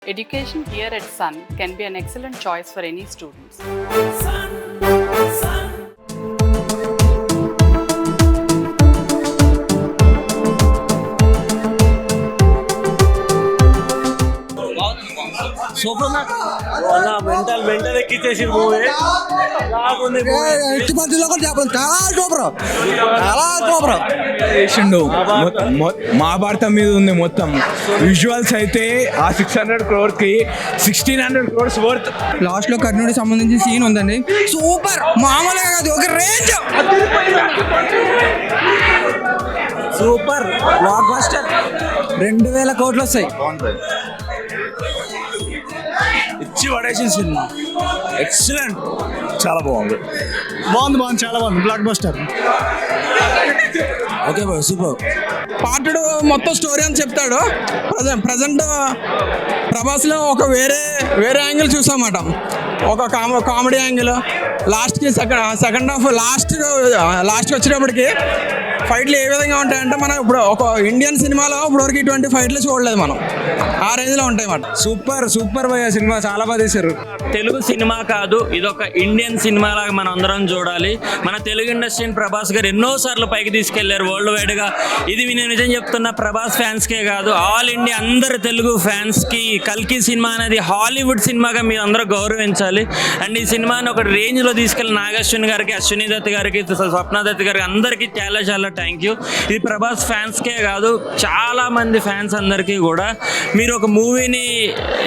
Education here at Sun can be an excellent choice for any students. Super mental ఎక్కిచ్చేసి movie Mahabharatam మీద ఉంది మొత్తం. Visuals అయితే ఆ 600 crores కి 1600 crores వర్త్. లాస్ట్ లో కర్ణుడికి సంబంధించిన సీన్ ఉందండి, సూపర్, మామూలుగా కాదు, ఒక రేంజ్. సూపర్ బ్లాక్ బస్టర్, 2000 కోట్లు వస్తాయి. ఇచ్చి పడేసిన సినిమా ఎక్సలెంట్, చాలా బాగుంది. చాలా బాగుంది blockbuster. Okay boy, super. పార్టుడు మొత్తం స్టోరీ అని చెప్తాడు. ప్రజెంట్ ప్రభాస్లో ఒక వేరే యాంగిల్ చూసామాట. ఒక కామెడీ యాంగిల్, లాస్ట్కి సెకండ్ హాఫ్ లాస్ట్కి వచ్చేటప్పటికి ఫైట్లు ఏ విధంగా ఉంటాయంటే మనం ఇప్పుడు ఒక ఇండియన్ సినిమాలో ఇప్పటివరకు ఇటువంటి ఫైట్లు చూడలేదు మనం. ఆ రేంజ్లో ఉంటాయి అన్నమాట. సూపర్ భయ్య, సినిమా చాలా బాగా తీశారు. తెలుగు సినిమా కాదు, ఇది ఒక ఇండియన్ సినిమా లాగా మనం అందరం చూడాలి. మన తెలుగు ఇండస్ట్రీని ప్రభాస్ గారు ఎన్నోసార్లు పైకి తీసుకెళ్లారు వరల్డ్ వైడ్ గా. ఇది నేను నిజం చెప్తున్నా, ప్రభాస్ ఫ్యాన్స్ కే కాదు, ఆల్ ఇండియా అందరు తెలుగు ఫ్యాన్స్ కి కల్కి సినిమా అనేది హాలీవుడ్ సినిమాగా మీరు అందరూ గౌరవించాలి. అండ్ ఈ సినిమాని ఒక రేంజ్ లో తీసుకెళ్లి నాగశ్విన్ గారికి, అశ్విని దత్ గారికి, స్వప్న దత్ గారికి అందరికీ చాలా చాలా థ్యాంక్ యూ. ఇది ప్రభాస్ ఫ్యాన్స్ కే కాదు, చాలా మంది ఫ్యాన్స్ అందరికీ కూడా. మీరు ఒక మూవీని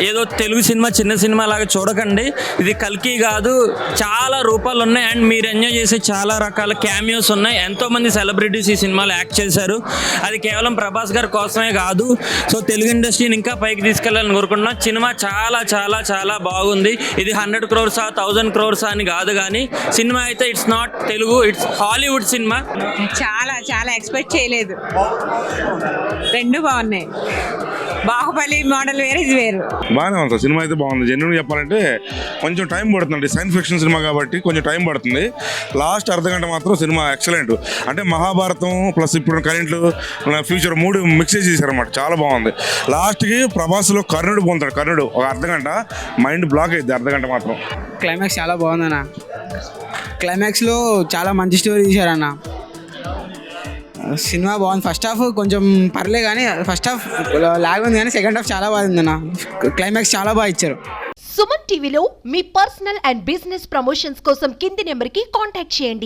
ఏదో తెలుగు సినిమా చిన్న సినిమా లాగా చూడకండి. ఇది కల్కి కాదు, చాలా రూపాలు ఉన్నాయి. అండ్ మీరు ఎంజాయ్ చేసే చాలా రకాల క్యామియోస్ ఉన్నాయి. ఎంతో మంది సెలబ్రిటీస్ ఈ సినిమాలో యాక్ట్ చేశారు. అది కేవలం ప్రభాస్ గారి కోసమే కాదు. సో తెలుగు ఇండస్ట్రీని ఇంకా పైకి తీసుకెళ్ళాలని కోరుకుంటున్నాం. సినిమా చాలా చాలా చాలా బాగుంది. ఇది 100 crores 1000 crores అని కాదు, కానీ సినిమా అయితే it's not Telugu, it's Hollywood cinema. చాలా చాలా ఎక్స్పెక్ట్ చేయలేదు. రెండు బాగున్నాయి. బాహుబలి మోడల్ వేరు, ఇది వేరు. బాగానే ఉంది సినిమా అయితే బాగుంది. జెన్యున్ చెప్పాలంటే కొంచెం టైం పడుతుంది, సైన్స్ ఫిక్షన్ సినిమా కాబట్టి కొంచెం టైం పడుతుంది. లాస్ట్ అర్ధగంట మాత్రం సినిమా ఎక్సలెంట్. అంటే మహాభారతం ప్లస్ ఇప్పుడు కరెంట్లు ఫ్యూచర్ మూడు మిక్స్ చేశారన్నమాట, చాలా బాగుంది. లాస్ట్కి ప్రభాస్లో కర్ణుడు పొందుతాడు. కర్ణుడు ఒక అర్ధగంట మైండ్ బ్లాక్ అయింది, అర్ధగంట మాత్రం. క్లైమాక్స్ చాలా బాగుందన్న. క్లైమాక్స్లో చాలా మంచి స్టోరీ తీశారన్న. సినిమా బాగుంది. ఫస్ట్ హాఫ్ కొంచెం పర్లే, కానీ ఫస్ట్ హాఫ్ లాగ్ ఉంది, కానీ సెకండ్ హాఫ్ చాలా బాగుందన్న. క్లైమాక్స్ చాలా బాగా ఇచ్చారు. సుమన్ టీవీలో మీ పర్సనల్ అండ్ బిజినెస్ ప్రమోషన్స్ కోసం కింది నెంబర్కి కాంటాక్ట్ చేయండి.